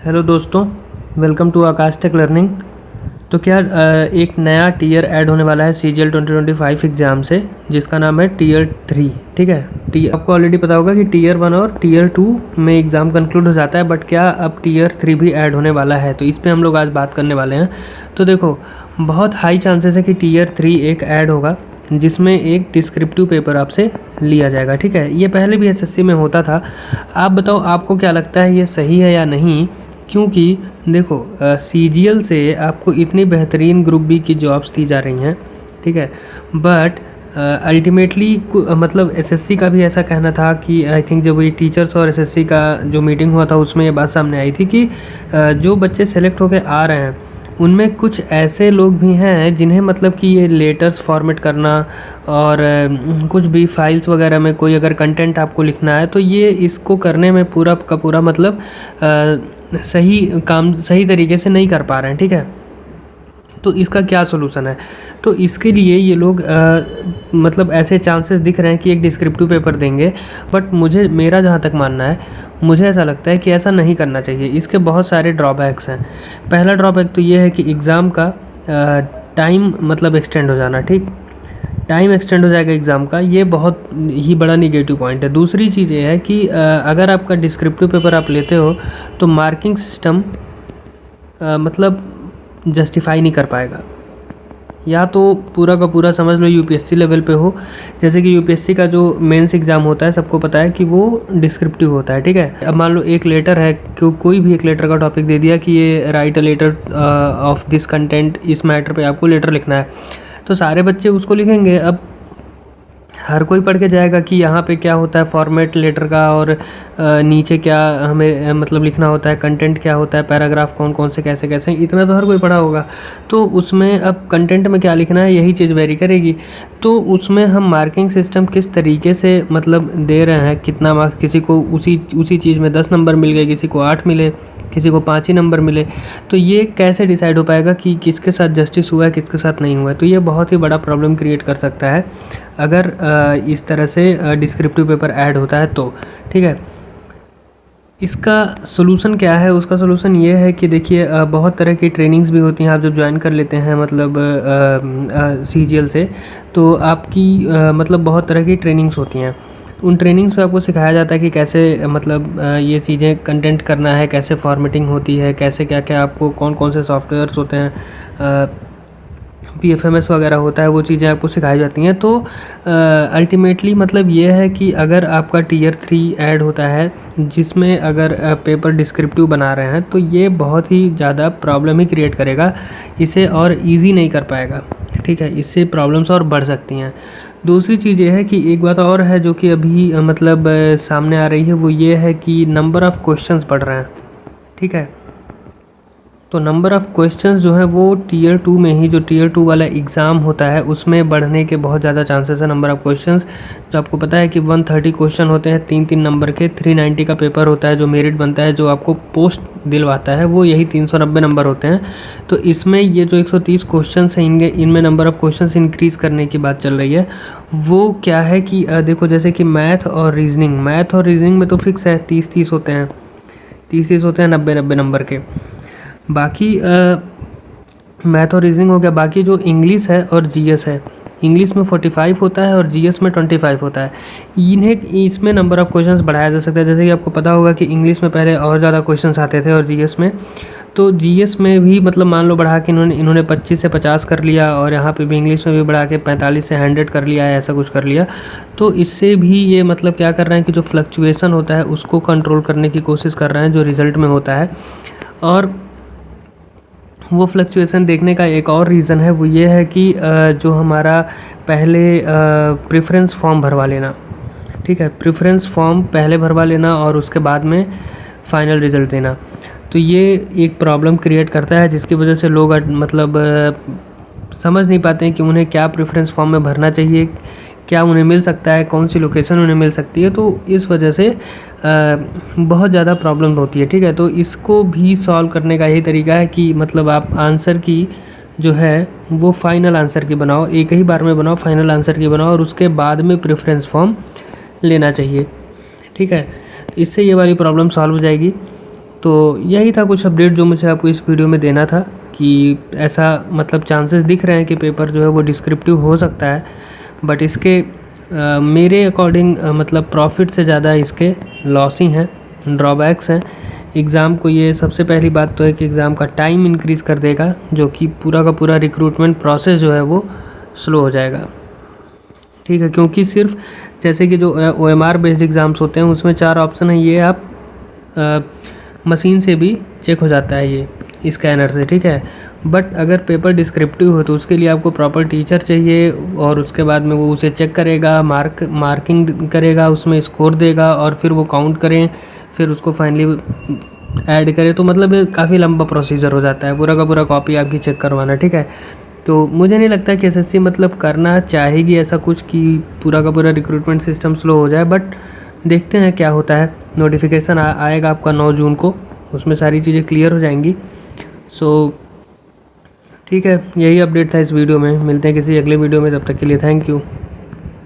Hello दोस्तों, welcome to Aakash tech learning. तो क्या एक नया टीयर ऐड होने वाला है CGL 2025 एग्ज़ाम से, जिसका नाम है टीयर 3। ठीक है, आपको ऑलरेडी पता होगा कि टीयर 1 और टीयर 2 में एग्ज़ाम कंक्लूड हो जाता है, बट क्या अब टीयर 3 भी ऐड होने वाला है, तो इस पर हम लोग आज बात करने वाले हैं। तो देखो, बहुत हाई चांसेस है कि टीयर 3 एक ऐड होगा, जिसमें एक डिस्क्रिप्टिव पेपर आपसे लिया जाएगा। ठीक है, ये पहले भी SSC में होता था। आप बताओ, आपको क्या लगता है ये सही है या नहीं? क्योंकि देखो, CGL से आपको इतनी बेहतरीन ग्रुप बी की जॉब्स दी जा रही हैं, ठीक है, बट अल्टीमेटली मतलब SSC का भी ऐसा कहना था कि आई थिंक जब ये टीचर्स और SSC का जो मीटिंग हुआ था उसमें ये बात सामने आई थी कि जो बच्चे सेलेक्ट होकर आ रहे हैं उनमें कुछ ऐसे लोग भी हैं जिन्हें मतलब कि ये लेटर्स फॉर्मेट करना और कुछ भी फाइल्स वगैरह में कोई अगर कंटेंट आपको लिखना है तो ये इसको करने में पूरा का पूरा मतलब सही काम सही तरीके से नहीं कर पा रहे हैं। ठीक है, तो इसका क्या सोल्यूशन है? तो इसके लिए ये लोग मतलब ऐसे चांसेस दिख रहे हैं कि एक डिस्क्रिप्टिव पेपर देंगे, बट मेरा जहाँ तक मानना है, मुझे ऐसा लगता है कि ऐसा नहीं करना चाहिए। इसके बहुत सारे ड्रॉबैक्स हैं। पहला ड्रॉबैक तो ये है कि एग्ज़ाम का टाइम मतलब एक्सटेंड हो जाना। ठीक, टाइम एक्सटेंड हो जाएगा एग्ज़ाम का, ये बहुत ही बड़ा निगेटिव पॉइंट है। दूसरी चीज़ ये है कि अगर आपका डिस्क्रिप्टिव पेपर आप लेते हो तो मार्किंग सिस्टम मतलब जस्टिफाई नहीं कर पाएगा। या तो पूरा का पूरा समझ लो UPSC लेवल पे हो, जैसे कि UPSC का जो मेंस एग्ज़ाम होता है सबको पता है कि वो डिस्क्रिप्टिव होता है। ठीक है, अब मान लो एक लेटर है, कोई भी एक लेटर का टॉपिक दे दिया कि ये write a letter of this content, इस मैटर पे आपको लेटर लिखना है, तो सारे बच्चे उसको लिखेंगे। अब हर कोई पढ़ के जाएगा कि यहाँ पे क्या होता है फॉर्मेट लेटर का, और नीचे क्या हमें मतलब लिखना होता है, कंटेंट क्या होता है, पैराग्राफ कौन कौन से कैसे कैसे, इतना तो हर कोई पढ़ा होगा। तो उसमें अब कंटेंट में क्या लिखना है यही चीज़ वेरी करेगी। तो उसमें हम मार्किंग सिस्टम किस तरीके से मतलब दे रहे हैं, कितना मार्क्स, किसी को उसी चीज़ में 10 नंबर मिल गए, किसी को 8 मिले, किसी को 5 ही नंबर मिले, तो ये कैसे डिसाइड हो पाएगा कि किसके साथ जस्टिस हुआ है, किसके साथ नहीं हुआ है? तो ये बहुत ही बड़ा प्रॉब्लम क्रिएट कर सकता है अगर इस तरह से डिस्क्रिप्टिव पेपर ऐड होता है तो। ठीक है, इसका सोल्यूशन क्या है? उसका सोल्यूशन ये है कि देखिए, बहुत तरह की ट्रेनिंग्स भी होती हैं। आप जब ज्वाइन कर लेते हैं मतलब CGL से, तो आपकी मतलब बहुत तरह की ट्रेनिंग्स होती हैं। उन ट्रेनिंग्स में आपको सिखाया जाता है कि कैसे मतलब ये चीज़ें कंटेंट करना है, कैसे फॉर्मेटिंग होती है, कैसे क्या क्या आपको कौन कौन से सॉफ्टवेयर्स होते हैं, PFMS वगैरह होता है, वो चीज़ें आपको सिखाई जाती हैं। तो अल्टीमेटली मतलब ये है कि अगर आपका टीयर 3 ऐड होता है जिसमें अगर पेपर डिस्क्रिप्टिव बना रहे हैं, तो ये बहुत ही ज़्यादा प्रॉब्लम ही क्रिएट करेगा, इसे और ईज़ी नहीं कर पाएगा। ठीक है, इससे प्रॉब्लम्स और बढ़ सकती हैं। दूसरी चीज़ ये है कि एक बात और है जो कि अभी मतलब सामने आ रही है, वो ये है कि नंबर ऑफ़ क्वेश्चंस बढ़ रहे हैं। ठीक है, तो नंबर ऑफ़ क्वेश्चंस जो है वो टीयर 2 में ही, जो टीयर 2 वाला एग्ज़ाम होता है उसमें बढ़ने के बहुत ज़्यादा चांसेस है। नंबर ऑफ़ क्वेश्चंस जो आपको पता है कि 130 क्वेश्चन होते हैं, 3-3 नंबर के, 390 का पेपर होता है जो मेरिट बनता है, जो आपको पोस्ट दिलवाता है, वो यही 390 नंबर होते हैं। तो इसमें ये जो 130 क्वेश्चन हैं, इनमें नंबर ऑफ़ क्वेश्चन इंक्रीज़ करने की बात चल रही है। वो क्या है कि देखो, जैसे कि मैथ और रीजनिंग में तो फिक्स है 30-30 होते हैं, 30-30 होते हैं 90-90 नंबर के। बाकी मैथ और रीजनिंग हो गया। बाकी जो इंग्लिश है और GS है, इंग्लिश में 45 होता है और GS में 25 होता है। इसमें नंबर ऑफ़ क्वेश्चंस बढ़ाया जा सकता है। जैसे कि आपको पता होगा कि इंग्लिश में पहले और ज़्यादा क्वेश्चंस आते थे और GS में, तो GS में भी मतलब मान लो बढ़ा के इन्होंने 25 से 50 कर लिया, और यहाँ पे भी इंग्लिश में भी बढ़ा के 45 से 100 कर लिया है, ऐसा कुछ कर लिया। तो इससे भी ये मतलब क्या कर रहे हैं कि जो फ्लक्चुएसन होता है उसको कंट्रोल करने की कोशिश कर रहे हैं, जो रिज़ल्ट में होता है। और वो फ्लक्चुएसन देखने का एक और रीज़न है, वो ये है कि जो हमारा पहले प्रेफरेंस फॉर्म भरवा लेना। ठीक है, प्रेफरेंस फॉर्म पहले भरवा लेना और उसके बाद में फ़ाइनल रिज़ल्ट देना, तो ये एक प्रॉब्लम क्रिएट करता है, जिसकी वजह से लोग मतलब समझ नहीं पाते हैं कि उन्हें क्या प्रेफरेंस फॉर्म में भरना चाहिए, क्या उन्हें मिल सकता है, कौन सी लोकेशन उन्हें मिल सकती है। तो इस वजह से बहुत ज़्यादा प्रॉब्लम होती है। ठीक है, तो इसको भी सॉल्व करने का यही तरीका है कि मतलब आप आंसर की जो है वो फाइनल आंसर की बनाओ, एक ही बार में बनाओ, फाइनल आंसर की बनाओ, और उसके बाद में प्रेफरेंस फॉर्म लेना चाहिए। ठीक है, इससे ये वाली प्रॉब्लम सॉल्व हो जाएगी। तो यही था कुछ अपडेट जो मुझे आपको इस वीडियो में देना था कि ऐसा मतलब चांसेस दिख रहे हैं कि पेपर जो है वो डिस्क्रिप्टिव हो सकता है, बट इसके मेरे अकॉर्डिंग मतलब प्रॉफिट से ज़्यादा इसके लॉस ही हैं, ड्रॉबैक्स हैं। एग्ज़ाम को ये सबसे पहली बात तो है कि एग्ज़ाम का टाइम इंक्रीज़ कर देगा, जो कि पूरा का पूरा रिक्रूटमेंट प्रोसेस जो है वो स्लो हो जाएगा, ठीक है। क्योंकि सिर्फ जैसे कि जो OMR बेस्ड एग्ज़ाम्स होते हैं उसमें 4 ऑप्शन है, ये आप मशीन से भी चेक हो जाता है ये स्कैनर से, ठीक है। बट अगर पेपर डिस्क्रिप्टिव हो तो उसके लिए आपको प्रॉपर टीचर चाहिए और उसके बाद में वो उसे चेक करेगा, मार्किंग करेगा, उसमें स्कोर देगा और फिर वो काउंट करें, फिर उसको फाइनली ऐड करें। तो मतलब काफ़ी लंबा प्रोसीजर हो जाता है, पूरा का पूरा कॉपी आपकी चेक करवाना, ठीक है। तो मुझे नहीं लगता कि SSC मतलब करना चाहेगी ऐसा कुछ कि पूरा का पूरा रिक्रूटमेंट सिस्टम स्लो हो जाए, बट देखते हैं क्या होता है। नोटिफिकेशन आएगा आपका 9 जून को, उसमें सारी चीज़ें क्लियर हो जाएंगी। सो ठीक है, यही अपडेट था इस वीडियो में। मिलते हैं किसी अगले वीडियो में, तब तक के लिए थैंक यू।